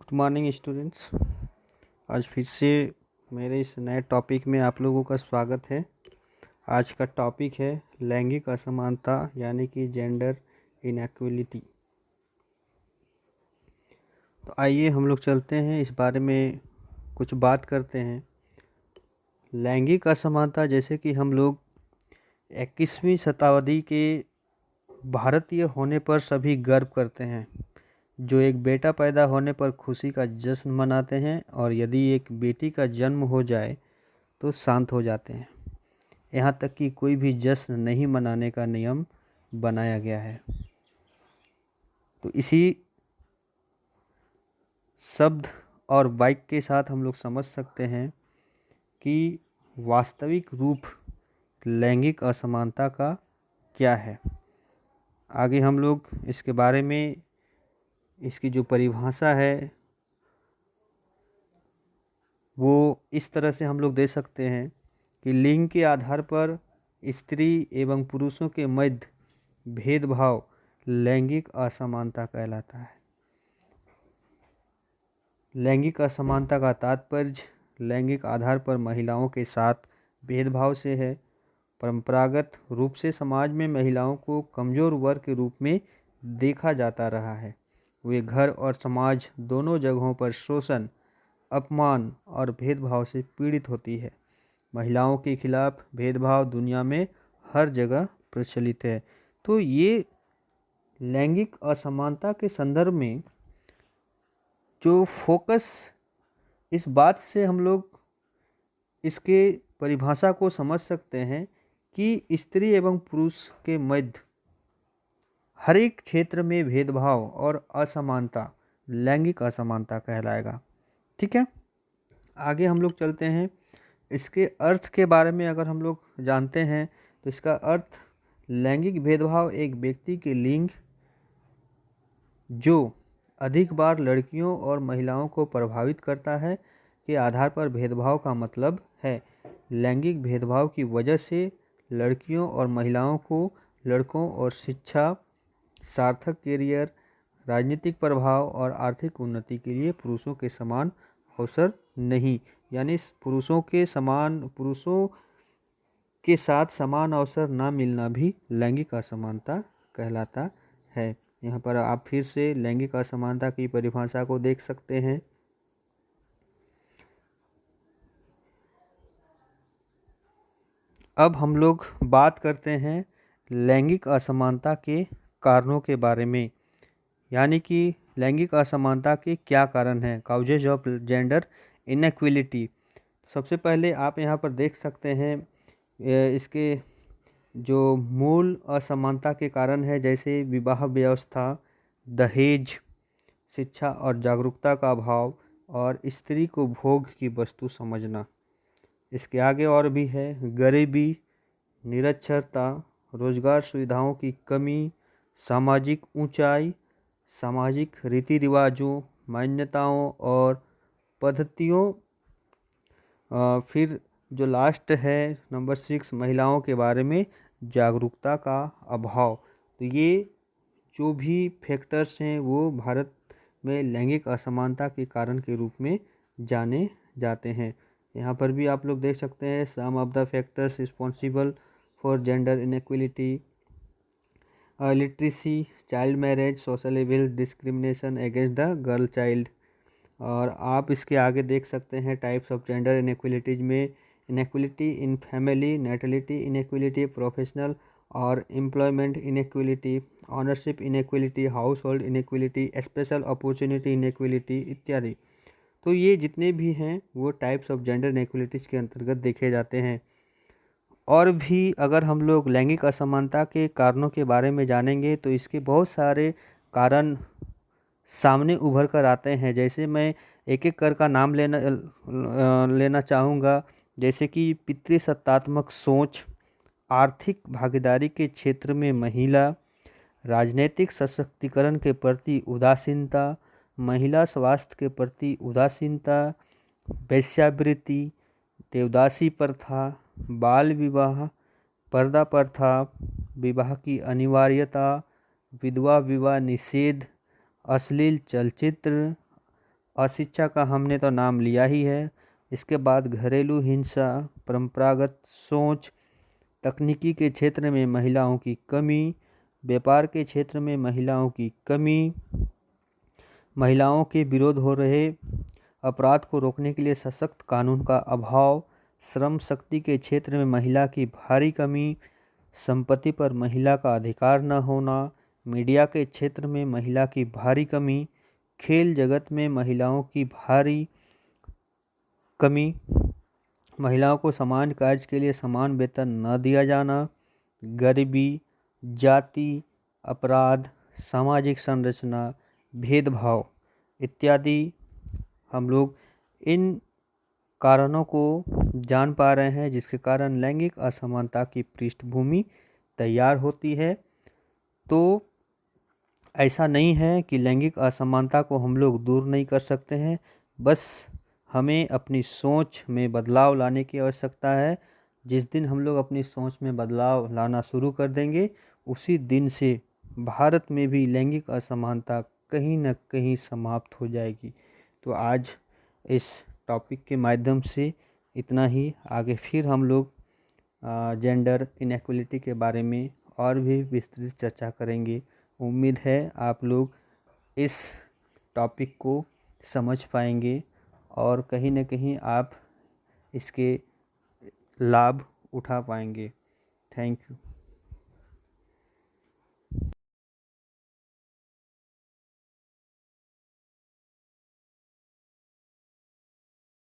Good morning students. आज फिर से मेरे इस नए टॉपिक में आप लोगों का स्वागत है। आज का टॉपिक है लैंगिक असमानता यानी कि जेंडर इनइक्वालिटी। तो आइए हम लोग चलते हैं, इस बारे में कुछ बात करते हैं। लैंगिक असमानता, जैसे कि हम लोग 21वीं शताब्दी के भारतीय होने पर सभी गर्व करते हैं, जो एक बेटा पैदा होने पर खुशी का जश्न मनाते हैं और यदि एक बेटी का जन्म हो जाए तो शांत हो जाते हैं। यहाँ तक कि कोई भी जश्न नहीं मनाने का नियम बनाया गया है। तो इसी शब्द और वाक्य के साथ हम लोग समझ सकते हैं कि वास्तविक रूप लैंगिक असमानता का क्या है। आगे हम लोग इसके बारे में, इसकी जो परिभाषा है वो इस तरह से हम लोग दे सकते हैं कि लिंग के आधार पर स्त्री एवं पुरुषों के मध्य भेदभाव लैंगिक असमानता कहलाता है। लैंगिक असमानता का तात्पर्य लैंगिक आधार पर महिलाओं के साथ भेदभाव से है। परंपरागत रूप से समाज में महिलाओं को कमज़ोर वर्ग के रूप में देखा जाता रहा है। वे घर और समाज दोनों जगहों पर शोषण, अपमान और भेदभाव से पीड़ित होती है। महिलाओं के खिलाफ भेदभाव दुनिया में हर जगह प्रचलित है। तो ये लैंगिक असमानता के संदर्भ में जो फोकस, इस बात से हम लोग इसके परिभाषा को समझ सकते हैं कि स्त्री एवं पुरुष के मध्य हर एक क्षेत्र में भेदभाव और असमानता लैंगिक असमानता कहलाएगा। ठीक है, आगे हम लोग चलते हैं। इसके अर्थ के बारे में अगर हम लोग जानते हैं तो इसका अर्थ लैंगिक भेदभाव एक व्यक्ति के लिंग जो अधिक बार लड़कियों और महिलाओं को प्रभावित करता है के आधार पर भेदभाव का मतलब है। लैंगिक भेदभाव की वजह से लड़कियों और महिलाओं को लड़कों और शिक्षा, सार्थक कैरियर, राजनीतिक प्रभाव और आर्थिक उन्नति के लिए पुरुषों के समान अवसर नहीं, यानी पुरुषों के साथ समान अवसर ना मिलना भी लैंगिक असमानता कहलाता है। यहाँ पर आप फिर से लैंगिक असमानता की परिभाषा को देख सकते हैं। अब हम लोग बात करते हैं लैंगिक असमानता के कारणों के बारे में, यानी कि लैंगिक असमानता के क्या कारण हैं, काउजेज ऑफ जेंडर इनइक्वालिटी। सबसे पहले आप यहाँ पर देख सकते हैं इसके जो मूल असमानता के कारण है, जैसे विवाह व्यवस्था, दहेज, शिक्षा और जागरूकता का अभाव और स्त्री को भोग की वस्तु समझना। इसके आगे और भी है गरीबी, निरक्षरता, रोजगार सुविधाओं की कमी, सामाजिक ऊंचाई, सामाजिक रीति रिवाजों, मान्यताओं और पद्धतियों। फिर जो लास्ट है नंबर 6, महिलाओं के बारे में जागरूकता का अभाव। तो ये जो भी फैक्टर्स हैं वो भारत में लैंगिक असमानता के कारण के रूप में जाने जाते हैं। यहाँ पर भी आप लोग देख सकते हैं some of the factors responsible for gender inequality: literacy, child marriage, social evil, discrimination against the girl child. और आप इसके आगे देख सकते हैं टाइप्स ऑफ जेंडर इनइक्वालिटीज में inequality in family, natality inequality, professional और employment inequality, ownership inequality, household inequality, special opportunity inequality इत्यादि। तो ये जितने भी हैं वो टाइप्स ऑफ जेंडर इनइक्वालिटीज़ के अंतर्गत देखे जाते हैं। और भी अगर हम लोग लैंगिक असमानता के कारणों के बारे में जानेंगे तो इसके बहुत सारे कारण सामने उभर कर आते हैं। जैसे मैं एक एक कर का नाम लेना चाहूँगा, जैसे कि पितृसत्तात्मक सोच, आर्थिक भागीदारी के क्षेत्र में महिला, राजनीतिक सशक्तिकरण के प्रति उदासीनता, महिला स्वास्थ्य के प्रति उदासीनता, वेश्यावृत्ति, देवदासी प्रथा, बाल विवाह, पर्दा प्रथा, विवाह की अनिवार्यता, विधवा विवाह निषेध, अश्लील चलचित्र, अशिक्षा का हमने तो नाम लिया ही है। इसके बाद घरेलू हिंसा, परंपरागत सोच, तकनीकी के क्षेत्र में महिलाओं की कमी, व्यापार के क्षेत्र में महिलाओं की कमी, महिलाओं के विरोध हो रहे अपराध को रोकने के लिए सशक्त कानून का अभाव, श्रम शक्ति के क्षेत्र में महिला की भारी कमी, संपत्ति पर महिला का अधिकार न होना, मीडिया के क्षेत्र में महिला की भारी कमी, खेल जगत में महिलाओं की भारी कमी, महिलाओं को समान कार्य के लिए समान वेतन न दिया जाना, गरीबी, जाति, अपराध, सामाजिक संरचना, भेदभाव इत्यादि हम लोग इन कारणों को जान पा रहे हैं, जिसके कारण लैंगिक असमानता की पृष्ठभूमि तैयार होती है। तो ऐसा नहीं है कि लैंगिक असमानता को हम लोग दूर नहीं कर सकते हैं, बस हमें अपनी सोच में बदलाव लाने की आवश्यकता है। जिस दिन हम लोग अपनी सोच में बदलाव लाना शुरू कर देंगे, उसी दिन से भारत में भी लैंगिक असमानता कहीं न कहीं समाप्त हो जाएगी। तो आज इस टॉपिक के माध्यम से इतना ही। आगे फिर हम लोग जेंडर इनइक्वलिटी के बारे में और भी विस्तृत चर्चा करेंगे। उम्मीद है आप लोग इस टॉपिक को समझ पाएंगे और कहीं न कहीं आप इसके लाभ उठा पाएंगे। Thank you.